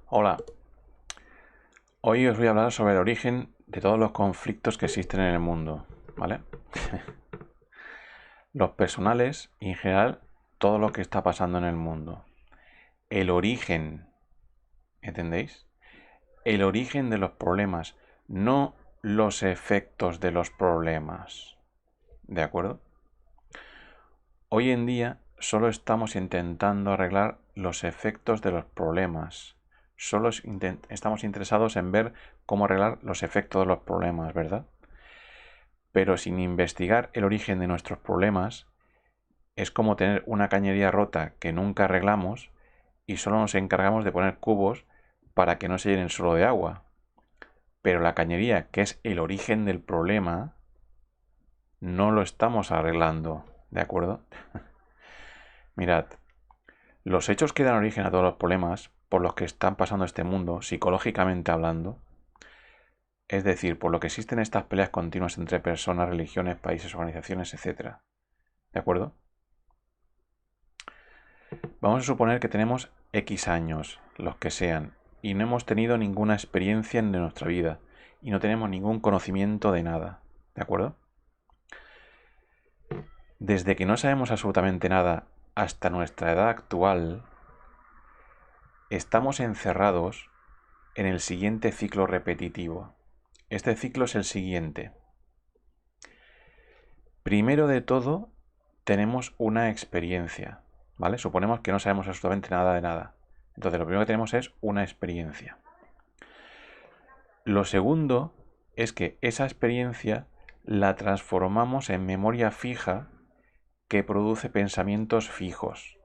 Hola, hoy os voy a hablar sobre el origen de todos los conflictos que existen en el mundo, ¿vale? Los personales y en general todo lo que está pasando en el mundo. El origen, ¿entendéis? El origen de los problemas, no los efectos de los problemas, ¿de acuerdo? Hoy en día solo estamos intentando arreglar los efectos de los problemas. Solo estamos interesados en ver cómo arreglar los efectos de los problemas, ¿verdad? Pero sin investigar el origen de nuestros problemas, es como tener una cañería rota que nunca arreglamos y solo nos encargamos de poner cubos para que no se llenen solo de agua. Pero la cañería, que es el origen del problema, no lo estamos arreglando, ¿de acuerdo? Mirad, los hechos que dan origen a todos los problemas por los que están pasando este mundo, psicológicamente hablando, es decir, por lo que existen estas peleas continuas entre personas, religiones, países, organizaciones, etc. ¿De acuerdo? Vamos a suponer que tenemos X años, los que sean, y no hemos tenido ninguna experiencia en nuestra vida, y no tenemos ningún conocimiento de nada, ¿de acuerdo? Desde que no sabemos absolutamente nada hasta nuestra edad actual, estamos encerrados en el siguiente ciclo repetitivo. Este ciclo es el siguiente. Primero de todo, tenemos una experiencia, ¿vale? Suponemos que no sabemos absolutamente nada de nada. Entonces, lo primero que tenemos es una experiencia. Lo segundo es que esa experiencia la transformamos en memoria fija que produce pensamientos fijos.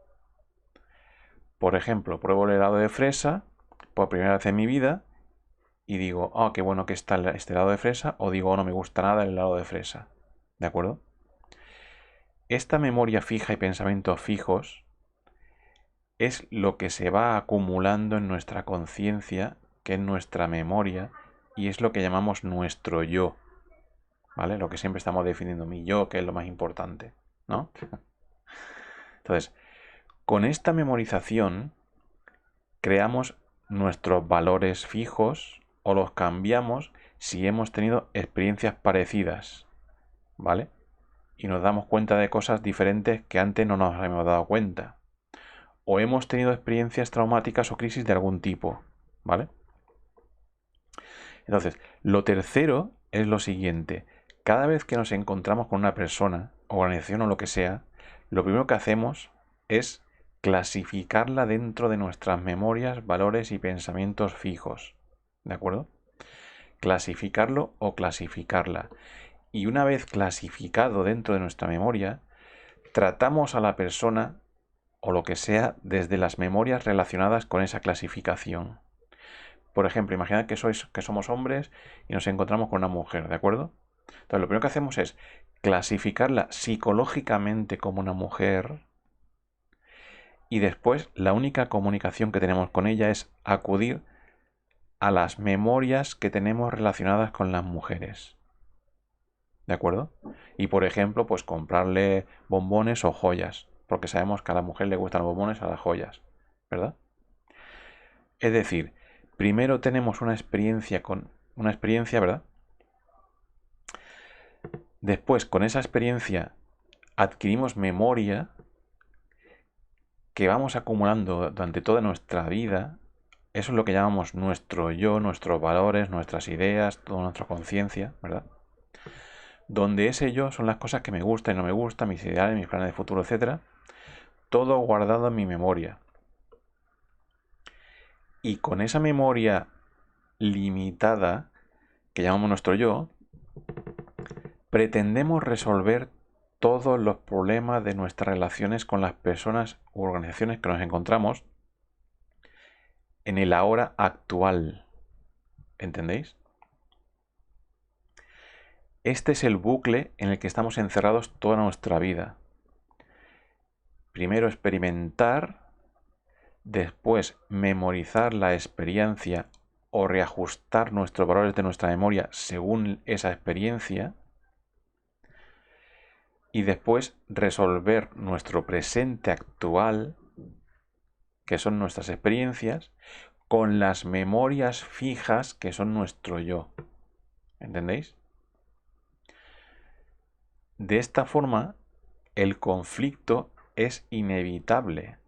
Por ejemplo, pruebo el helado de fresa por primera vez en mi vida y digo, oh, qué bueno que está este helado de fresa, o digo, oh, no me gusta nada el helado de fresa. ¿De acuerdo? Esta memoria fija y pensamientos fijos es lo que se va acumulando en nuestra conciencia, que es nuestra memoria, y es lo que llamamos nuestro yo. ¿Vale? Lo que siempre estamos definiendo, mi yo, que es lo más importante, ¿no? Entonces, con esta memorización creamos nuestros valores fijos o los cambiamos si hemos tenido experiencias parecidas, ¿vale? Y nos damos cuenta de cosas diferentes que antes no nos habíamos dado cuenta. O hemos tenido experiencias traumáticas o crisis de algún tipo, ¿vale? Entonces, lo tercero es lo siguiente. Cada vez que nos encontramos con una persona, organización o lo que sea, lo primero que hacemos es clasificarla dentro de nuestras memorias, valores y pensamientos fijos. ¿De acuerdo? Clasificarlo o clasificarla. Y una vez clasificado dentro de nuestra memoria, tratamos a la persona o lo que sea desde las memorias relacionadas con esa clasificación. Por ejemplo, imaginad que somos hombres y nos encontramos con una mujer, ¿de acuerdo? Entonces, lo primero que hacemos es clasificarla psicológicamente como una mujer y después la única comunicación que tenemos con ella es acudir a las memorias que tenemos relacionadas con las mujeres. ¿De acuerdo? Y por ejemplo, pues comprarle bombones o joyas, porque sabemos que a la mujer le gustan los bombones a las joyas, ¿verdad? Es decir, primero tenemos una experiencia, ¿verdad? Después, con esa experiencia, adquirimos memoria que vamos acumulando durante toda nuestra vida. Eso es lo que llamamos nuestro yo, nuestros valores, nuestras ideas, toda nuestra conciencia, ¿verdad? Donde ese yo son las cosas que me gustan y no me gustan, mis ideales, mis planes de futuro, etcétera. Todo guardado en mi memoria. Y con esa memoria limitada, que llamamos nuestro yo, pretendemos resolver todos los problemas de nuestras relaciones con las personas u organizaciones que nos encontramos en el ahora actual. ¿Entendéis? Este es el bucle en el que estamos encerrados toda nuestra vida. Primero experimentar, después memorizar la experiencia o reajustar nuestros valores de nuestra memoria según esa experiencia, y después resolver nuestro presente actual, que son nuestras experiencias, con las memorias fijas que son nuestro yo. ¿Entendéis? De esta forma, el conflicto es inevitable.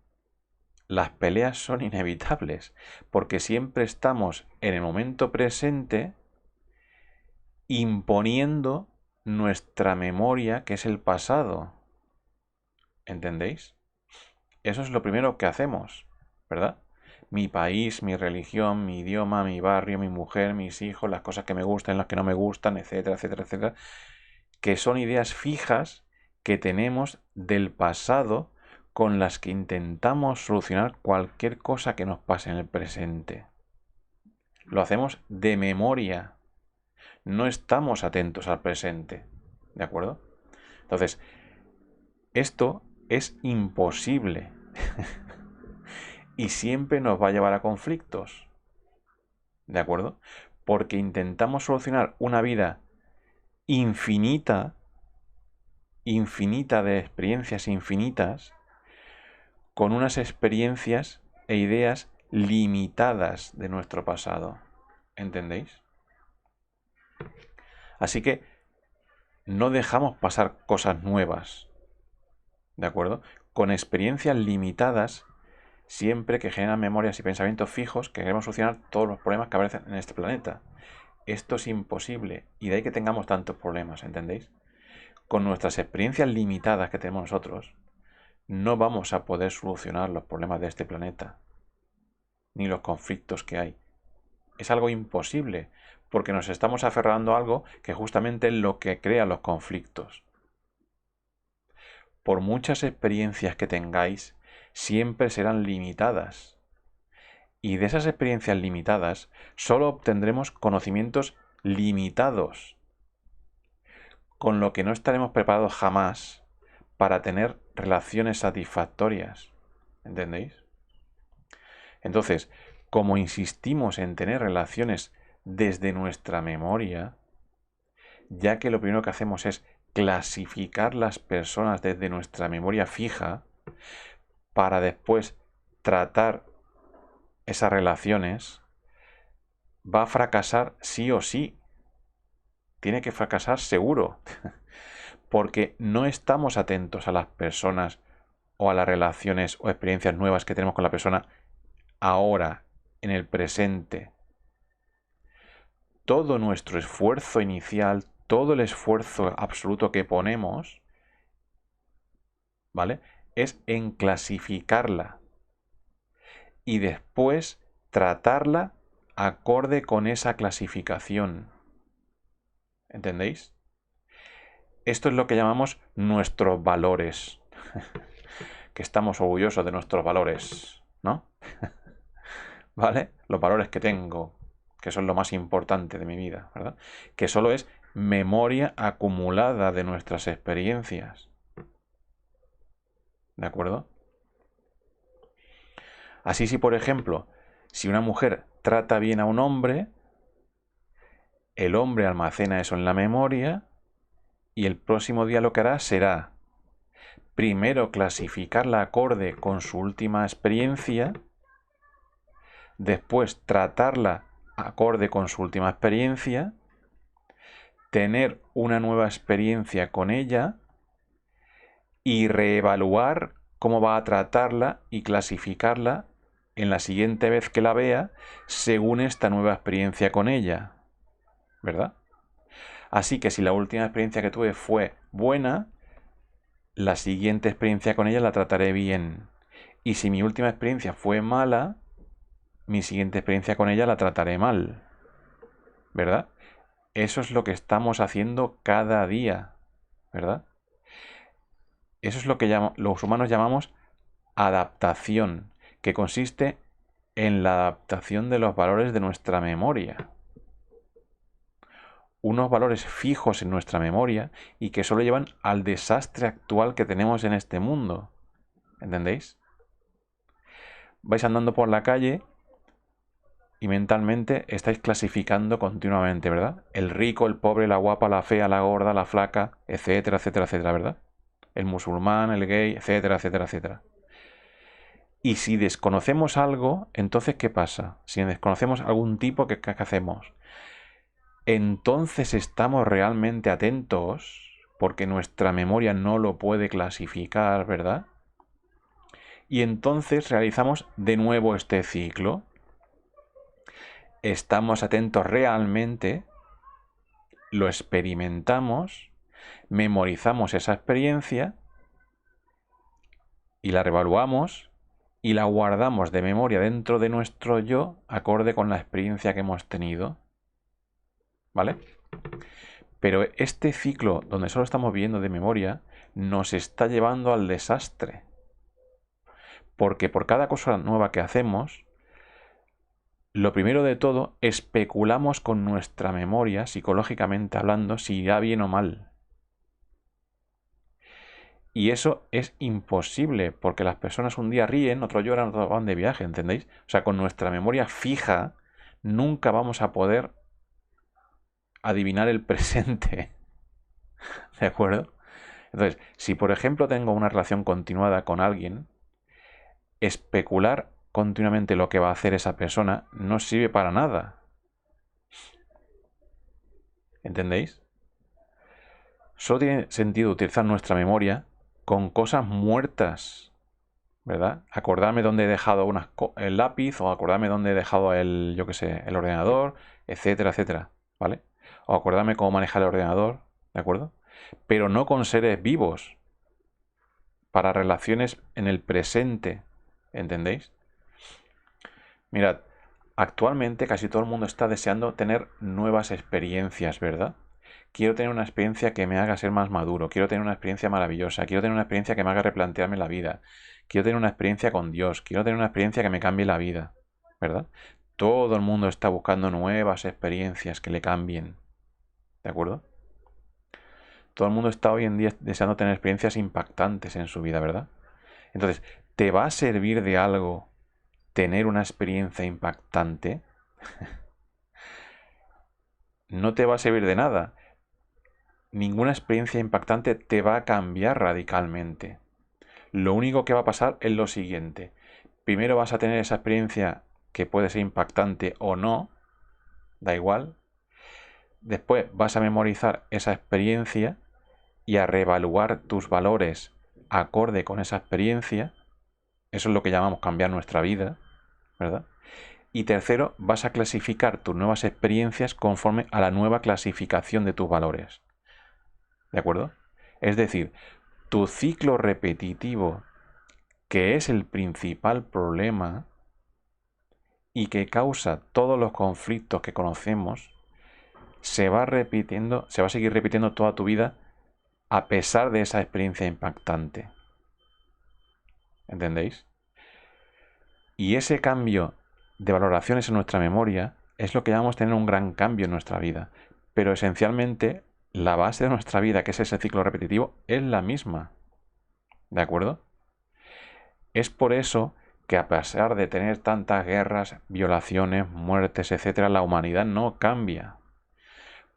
Las peleas son inevitables, porque siempre estamos en el momento presente imponiendo nuestra memoria, que es el pasado. ¿Entendéis? Eso es lo primero que hacemos, ¿verdad? Mi país, mi religión, mi idioma, mi barrio, mi mujer, mis hijos, las cosas que me gustan, las que no me gustan, etcétera, etcétera, etcétera, que son ideas fijas que tenemos del pasado con las que intentamos solucionar cualquier cosa que nos pase en el presente. Lo hacemos de memoria. No estamos atentos al presente. ¿De acuerdo? Entonces, esto es imposible. Y siempre nos va a llevar a conflictos. ¿De acuerdo? Porque intentamos solucionar una vida infinita de experiencias infinitas, con unas experiencias e ideas limitadas de nuestro pasado. ¿Entendéis? Así que no dejamos pasar cosas nuevas. ¿De acuerdo? Con experiencias limitadas, siempre que generan memorias y pensamientos fijos, que queremos solucionar todos los problemas que aparecen en este planeta. Esto es imposible, y de ahí que tengamos tantos problemas, ¿entendéis? Con nuestras experiencias limitadas que tenemos nosotros, no vamos a poder solucionar los problemas de este planeta, ni los conflictos que hay. Es algo imposible, porque nos estamos aferrando a algo que justamente es lo que crea los conflictos. Por muchas experiencias que tengáis, siempre serán limitadas. Y de esas experiencias limitadas, solo obtendremos conocimientos limitados, con lo que no estaremos preparados jamás para tener relaciones satisfactorias. ¿Entendéis? Entonces, como insistimos en tener relaciones desde nuestra memoria, ya que lo primero que hacemos es clasificar las personas desde nuestra memoria fija, para después tratar esas relaciones, va a fracasar sí o sí. Tiene que fracasar seguro. Porque no estamos atentos a las personas o a las relaciones o experiencias nuevas que tenemos con la persona ahora, en el presente. Todo nuestro esfuerzo inicial, todo el esfuerzo absoluto que ponemos, ¿vale?, es en clasificarla y después tratarla acorde con esa clasificación. ¿Entendéis? Esto es lo que llamamos nuestros valores. Que estamos orgullosos de nuestros valores, ¿no? ¿Vale? Los valores que tengo, que son lo más importante de mi vida, ¿verdad? Que solo es memoria acumulada de nuestras experiencias. ¿De acuerdo? Así, si por ejemplo, si una mujer trata bien a un hombre, el hombre almacena eso en la memoria y el próximo día lo que hará será primero clasificarla acorde con su última experiencia, después tratarla acorde con su última experiencia, tener una nueva experiencia con ella y reevaluar cómo va a tratarla y clasificarla en la siguiente vez que la vea según esta nueva experiencia con ella, ¿verdad? Así que si la última experiencia que tuve fue buena, la siguiente experiencia con ella la trataré bien. Y si mi última experiencia fue mala, mi siguiente experiencia con ella la trataré mal, ¿verdad? Eso es lo que estamos haciendo cada día, ¿verdad? Eso es lo que los humanos llamamos adaptación, que consiste en la adaptación de los valores de nuestra memoria. Unos valores fijos en nuestra memoria y que solo llevan al desastre actual que tenemos en este mundo. ¿Entendéis? Vais andando por la calle y mentalmente estáis clasificando continuamente, ¿verdad? El rico, el pobre, la guapa, la fea, la gorda, la flaca, etcétera, etcétera, etcétera, ¿verdad? El musulmán, el gay, etcétera, etcétera, etcétera. Y si desconocemos algo, entonces ¿qué pasa? Si desconocemos algún tipo, ¿qué hacemos? Entonces estamos realmente atentos, porque nuestra memoria no lo puede clasificar, ¿verdad? Y entonces realizamos de nuevo este ciclo. Estamos atentos realmente, lo experimentamos, memorizamos esa experiencia y la revaluamos y la guardamos de memoria dentro de nuestro yo acorde con la experiencia que hemos tenido. ¿Vale? Pero este ciclo donde solo estamos viendo de memoria nos está llevando al desastre. Porque por cada cosa nueva que hacemos, lo primero de todo, especulamos con nuestra memoria, psicológicamente hablando, si irá bien o mal. Y eso es imposible, porque las personas un día ríen, otro lloran, otro van de viaje, ¿entendéis? O sea, con nuestra memoria fija, nunca vamos a poder adivinar el presente. ¿De acuerdo? Entonces, si por ejemplo tengo una relación continuada con alguien, especular continuamente lo que va a hacer esa persona no sirve para nada. ¿Entendéis? Solo tiene sentido utilizar nuestra memoria con cosas muertas, ¿verdad? Acordarme dónde he dejado el lápiz, o acordarme dónde he dejado yo qué sé, el ordenador, etcétera, etcétera, ¿vale? O acordarme cómo manejar el ordenador, ¿de acuerdo? Pero no con seres vivos, para relaciones en el presente, ¿entendéis? Mirad, actualmente casi todo el mundo está deseando tener nuevas experiencias, ¿verdad? Quiero tener una experiencia que me haga ser más maduro, quiero tener una experiencia maravillosa, quiero tener una experiencia que me haga replantearme la vida, quiero tener una experiencia con Dios, quiero tener una experiencia que me cambie la vida, ¿verdad? Todo el mundo está buscando nuevas experiencias que le cambien, ¿de acuerdo? Todo el mundo está hoy en día deseando tener experiencias impactantes en su vida, ¿verdad? Entonces, ¿te va a servir de algo tener una experiencia impactante? No te va a servir de nada. Ninguna experiencia impactante te va a cambiar radicalmente. Lo único que va a pasar es lo siguiente. Primero vas a tener esa experiencia que puede ser impactante o no, da igual. Después vas a memorizar esa experiencia y a reevaluar tus valores acorde con esa experiencia. Eso es lo que llamamos cambiar nuestra vida, ¿verdad? Y tercero, vas a clasificar tus nuevas experiencias conforme a la nueva clasificación de tus valores. ¿De acuerdo? Es decir, tu ciclo repetitivo, que es el principal problema y que causa todos los conflictos que conocemos, se va a seguir repitiendo toda tu vida a pesar de esa experiencia impactante. ¿Entendéis? Y ese cambio de valoraciones en nuestra memoria es lo que llamamos tener un gran cambio en nuestra vida. Pero esencialmente, la base de nuestra vida, que es ese ciclo repetitivo, es la misma. ¿De acuerdo? Es por eso que a pesar de tener tantas guerras, violaciones, muertes, etcétera, la humanidad no cambia.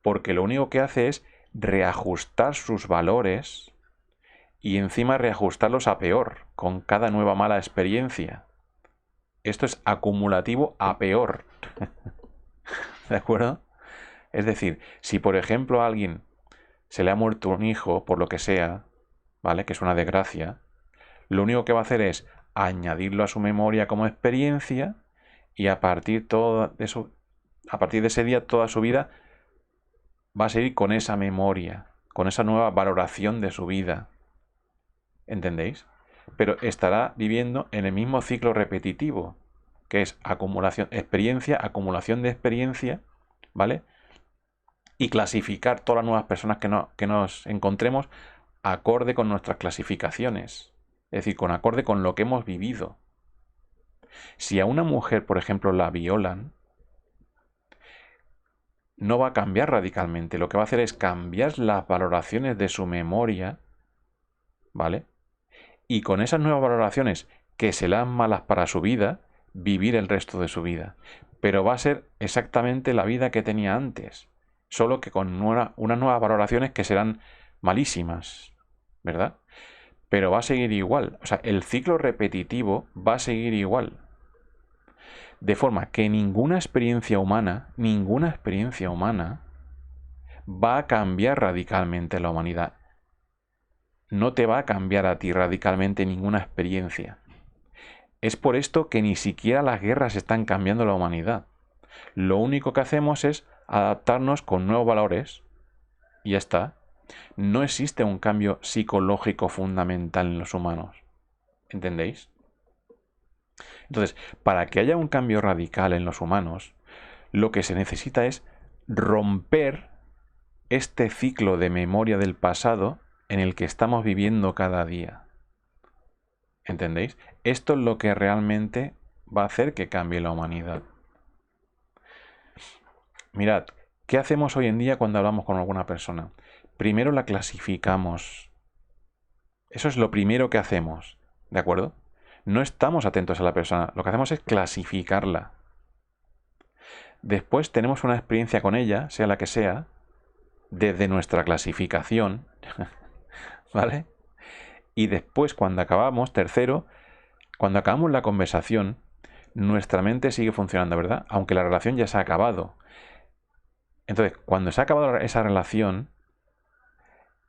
Porque lo único que hace es reajustar sus valores y encima reajustarlos a peor con cada nueva mala experiencia. Esto es acumulativo a peor. ¿De acuerdo? Es decir, si por ejemplo a alguien se le ha muerto un hijo, por lo que sea, ¿vale? Que es una desgracia, lo único que va a hacer es añadirlo a su memoria como experiencia y a partir de ese día, toda su vida va a seguir con esa memoria, con esa nueva valoración de su vida. ¿Entendéis? Pero estará viviendo en el mismo ciclo repetitivo, que es acumulación de experiencia, ¿vale? Y clasificar todas las nuevas personas que nos encontremos acorde con nuestras clasificaciones, es decir, con acorde con lo que hemos vivido. Si a una mujer, por ejemplo, la violan, no va a cambiar radicalmente, lo que va a hacer es cambiar las valoraciones de su memoria, ¿vale? Y con esas nuevas valoraciones que se le dan malas para su vida, vivir el resto de su vida. Pero va a ser exactamente la vida que tenía antes, solo que con unas nuevas valoraciones que serán malísimas, ¿verdad? pero va a seguir igual. O sea, el ciclo repetitivo va a seguir igual. De forma que ninguna experiencia humana va a cambiar radicalmente la humanidad. No te va a cambiar a ti radicalmente ninguna experiencia. Es por esto que ni siquiera las guerras están cambiando la humanidad. Lo único que hacemos es adaptarnos con nuevos valores y ya está. No existe un cambio psicológico fundamental en los humanos. ¿Entendéis? Entonces, para que haya un cambio radical en los humanos, lo que se necesita es romper este ciclo de memoria del pasado en el que estamos viviendo cada día. ¿Entendéis? Esto es lo que realmente va a hacer que cambie la humanidad. Mirad, ¿qué hacemos hoy en día cuando hablamos con alguna persona? Primero la clasificamos. Eso es lo primero que hacemos, ¿de acuerdo? No estamos atentos a la persona, lo que hacemos es clasificarla. Después tenemos una experiencia con ella, sea la que sea, desde nuestra clasificación, ¿vale? Y después, cuando acabamos, tercero, cuando acabamos la conversación, nuestra mente sigue funcionando, ¿verdad? Aunque la relación ya se ha acabado. Entonces, cuando se ha acabado esa relación,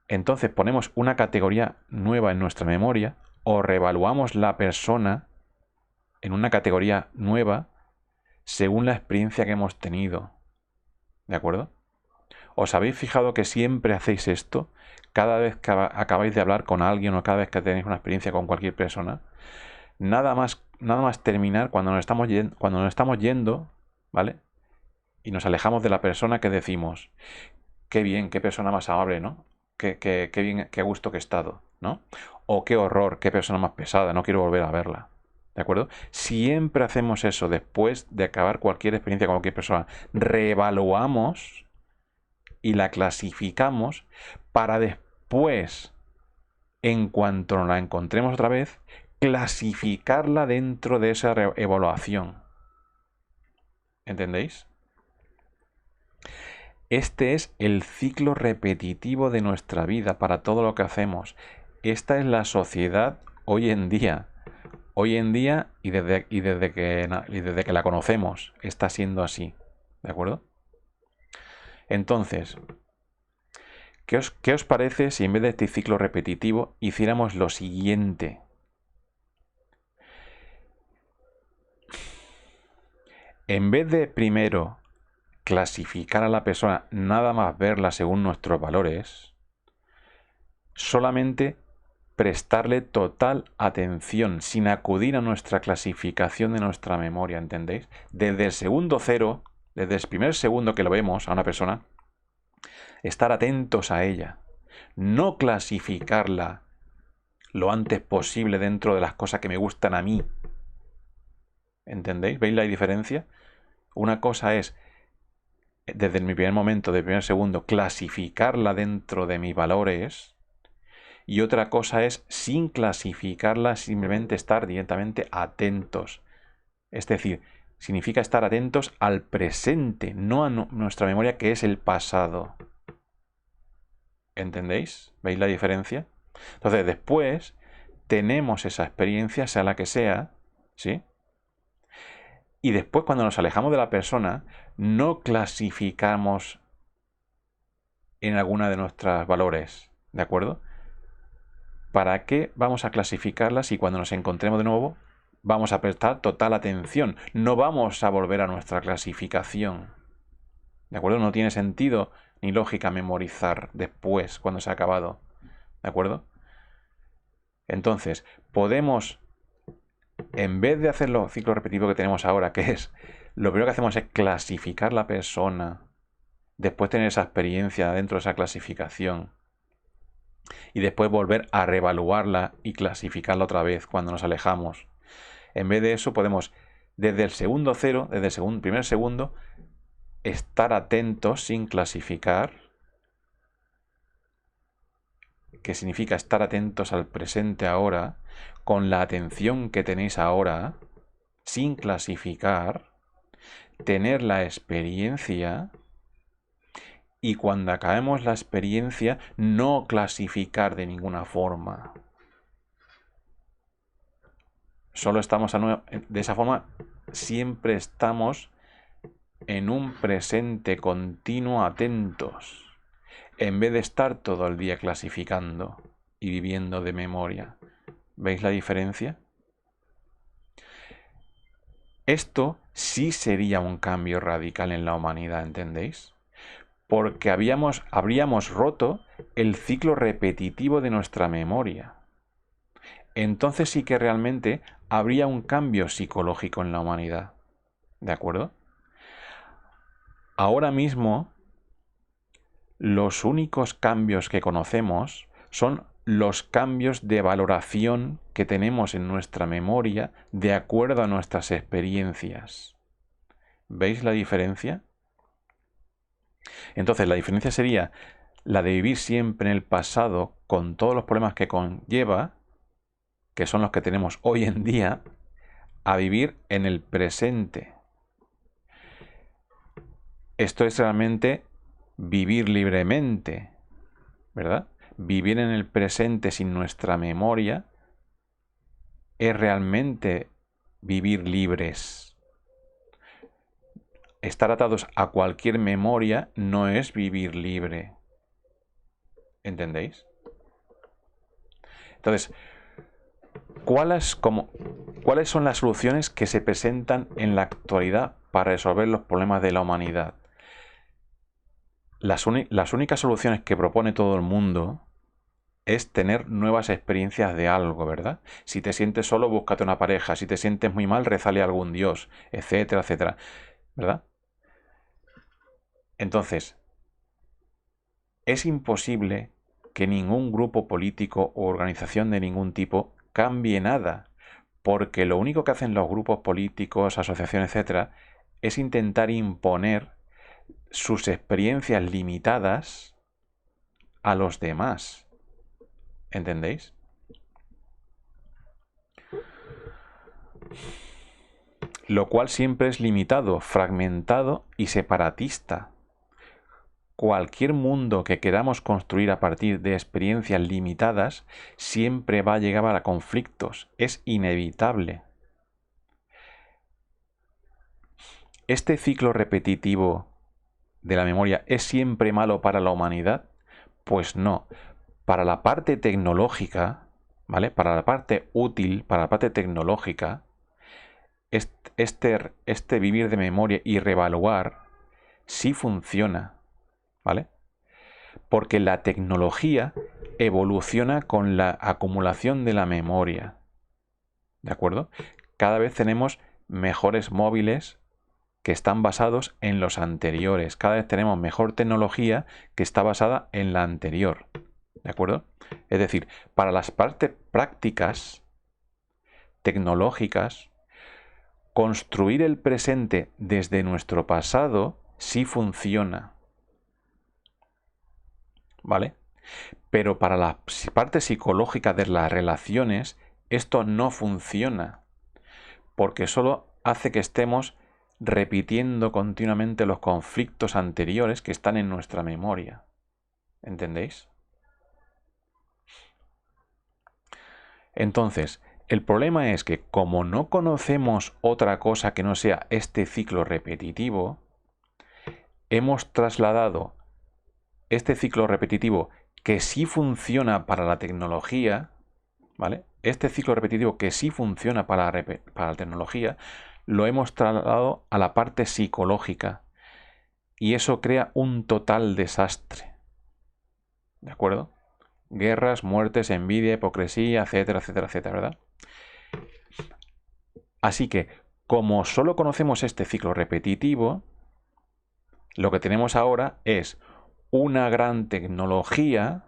entonces ponemos una categoría nueva en nuestra memoria o reevaluamos la persona en una categoría nueva según la experiencia que hemos tenido. ¿De acuerdo? ¿Os habéis fijado que siempre hacéis esto? Cada vez que acabáis de hablar con alguien o cada vez que tenéis una experiencia con cualquier persona, nada más terminar cuando nos estamos yendo, ¿vale? Y nos alejamos de la persona que decimos, qué bien, qué persona más amable, ¿no? Qué bien, qué gusto que he estado, ¿no? O qué horror, qué persona más pesada, no quiero volver a verla. ¿De acuerdo? Siempre hacemos eso después de acabar cualquier experiencia con cualquier persona. Reevaluamos y la clasificamos para después, en cuanto nos la encontremos otra vez, clasificarla dentro de esa evaluación. ¿Entendéis? Este es el ciclo repetitivo de nuestra vida para todo lo que hacemos. Esta es la sociedad hoy en día. Hoy en día y desde que la conocemos está siendo así. ¿De acuerdo? Entonces, ¿qué os parece si en vez de este ciclo repetitivo hiciéramos lo siguiente? En vez de primero clasificar a la persona, nada más verla según nuestros valores, solamente prestarle total atención, sin acudir a nuestra clasificación de nuestra memoria, ¿entendéis? Desde el segundo cero, desde el primer segundo que lo vemos a una persona, estar atentos a ella, no clasificarla lo antes posible dentro de las cosas que me gustan a mí. ¿Entendéis? ¿Veis la diferencia? Una cosa es, desde mi primer momento, de primer segundo, clasificarla dentro de mis valores, y otra cosa es, sin clasificarla, simplemente estar directamente atentos. Es decir, significa estar atentos al presente, no a nuestra memoria, que es el pasado. ¿Entendéis? ¿Veis la diferencia? Entonces, después tenemos esa experiencia, sea la que sea, ¿sí? Y después, cuando nos alejamos de la persona, no clasificamos en alguna de nuestros valores, ¿de acuerdo? ¿Para qué vamos a clasificarla si cuando nos encontremos de nuevo vamos a prestar total atención? No vamos a volver a nuestra clasificación. ¿De acuerdo? No tiene sentido ni lógica memorizar después, cuando se ha acabado. ¿De acuerdo? Entonces, podemos, en vez de hacer los ciclos repetitivos que tenemos ahora, que es, lo primero que hacemos es clasificar la persona, después tener esa experiencia dentro de esa clasificación, y después volver a reevaluarla y clasificarla otra vez cuando nos alejamos. En vez de eso podemos, desde el segundo cero, desde el primer segundo, estar atentos sin clasificar, que significa estar atentos al presente ahora, con la atención que tenéis ahora, sin clasificar, tener la experiencia, y cuando acabemos la experiencia, no clasificar de ninguna forma. Solo estamos de esa forma, siempre estamos en un presente continuo atentos, en vez de estar todo el día clasificando y viviendo de memoria. ¿Veis la diferencia? Esto sí sería un cambio radical en la humanidad, ¿entendéis? Porque habríamos roto el ciclo repetitivo de nuestra memoria. Entonces sí que realmente habría un cambio psicológico en la humanidad. ¿De acuerdo? Ahora mismo, los únicos cambios que conocemos son los cambios de valoración que tenemos en nuestra memoria de acuerdo a nuestras experiencias. ¿Veis la diferencia? Entonces, la diferencia sería la de vivir siempre en el pasado con todos los problemas que conlleva, que son los que tenemos hoy en día, a vivir en el presente. Esto es realmente vivir libremente, ¿verdad? Vivir en el presente sin nuestra memoria es realmente vivir libres. Estar atados a cualquier memoria no es vivir libre. ¿Entendéis? Entonces, ¿cuáles son las soluciones que se presentan en la actualidad para resolver los problemas de la humanidad? Las únicas soluciones que propone todo el mundo es tener nuevas experiencias de algo, ¿verdad? Si te sientes solo, búscate una pareja. Si te sientes muy mal, rézale a algún dios, etcétera, etcétera, ¿verdad? Entonces, es imposible que ningún grupo político o organización de ningún tipo cambie nada, porque lo único que hacen los grupos políticos, asociaciones, etcétera, es intentar imponer sus experiencias limitadas a los demás. ¿Entendéis? Lo cual siempre es limitado, fragmentado y separatista. Cualquier mundo que queramos construir a partir de experiencias limitadas siempre va a llegar a conflictos. Es inevitable. ¿Este ciclo repetitivo de la memoria es siempre malo para la humanidad? Pues no. Para la parte tecnológica, ¿vale? Para la parte útil, para la parte tecnológica, este vivir de memoria y reevaluar sí funciona, ¿vale? Porque la tecnología evoluciona con la acumulación de la memoria, ¿de acuerdo? Cada vez tenemos mejores móviles que están basados en los anteriores. Cada vez tenemos mejor tecnología que está basada en la anterior, ¿de acuerdo? Es decir, para las partes prácticas, tecnológicas, construir el presente desde nuestro pasado sí funciona, ¿vale? Pero para la parte psicológica de las relaciones, esto no funciona, porque solo hace que estemos repitiendo continuamente los conflictos anteriores que están en nuestra memoria. ¿Entendéis? Entonces, el problema es que como no conocemos otra cosa que no sea este ciclo repetitivo, hemos trasladado este ciclo repetitivo que sí funciona para la tecnología, ¿vale? Este ciclo repetitivo que sí funciona para la tecnología, lo hemos trasladado a la parte psicológica. Y eso crea un total desastre. ¿De acuerdo? Guerras, muertes, envidia, hipocresía, etcétera, etcétera, etcétera, ¿verdad? Así que, como solo conocemos este ciclo repetitivo, lo que tenemos ahora es una gran tecnología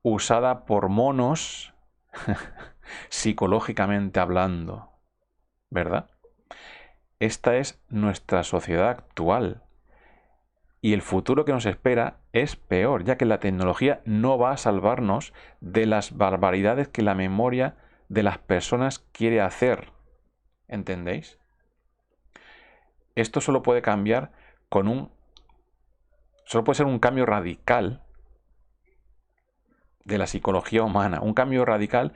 usada por monos psicológicamente hablando, ¿verdad? Esta es nuestra sociedad actual. Y el futuro que nos espera es peor, ya que la tecnología no va a salvarnos de las barbaridades que la memoria de las personas quiere hacer. ¿Entendéis? Esto solo puede cambiar solo puede ser un cambio radical de la psicología humana, un cambio radical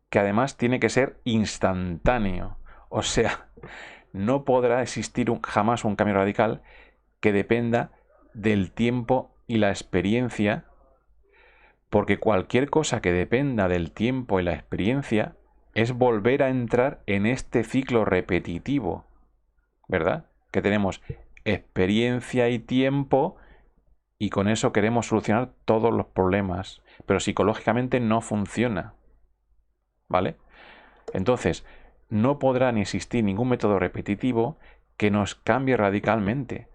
que además tiene que ser instantáneo. O sea, no podrá existir jamás un cambio radical que dependa del tiempo y la experiencia, porque cualquier cosa que dependa del tiempo y la experiencia es volver a entrar en este ciclo repetitivo, ¿verdad? Que tenemos experiencia y tiempo y con eso queremos solucionar todos los problemas, pero psicológicamente no funciona, ¿vale? Entonces, no podrá ni existir ningún método repetitivo que nos cambie radicalmente,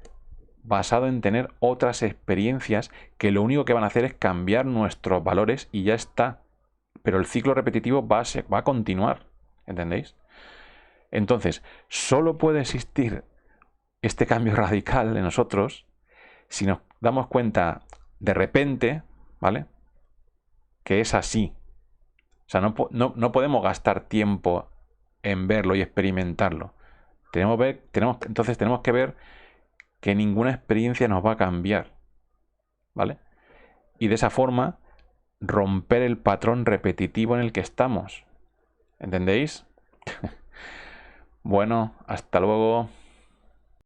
basado en tener otras experiencias que lo único que van a hacer es cambiar nuestros valores y ya está. Pero el ciclo repetitivo va a continuar, ¿entendéis? Entonces, solo puede existir este cambio radical en nosotros si nos damos cuenta de repente, ¿vale? Que es así. O sea, no podemos gastar tiempo en verlo y experimentarlo. Entonces tenemos que ver que ninguna experiencia nos va a cambiar, ¿vale? Y de esa forma romper el patrón repetitivo en el que estamos. ¿Entendéis? Bueno, hasta luego.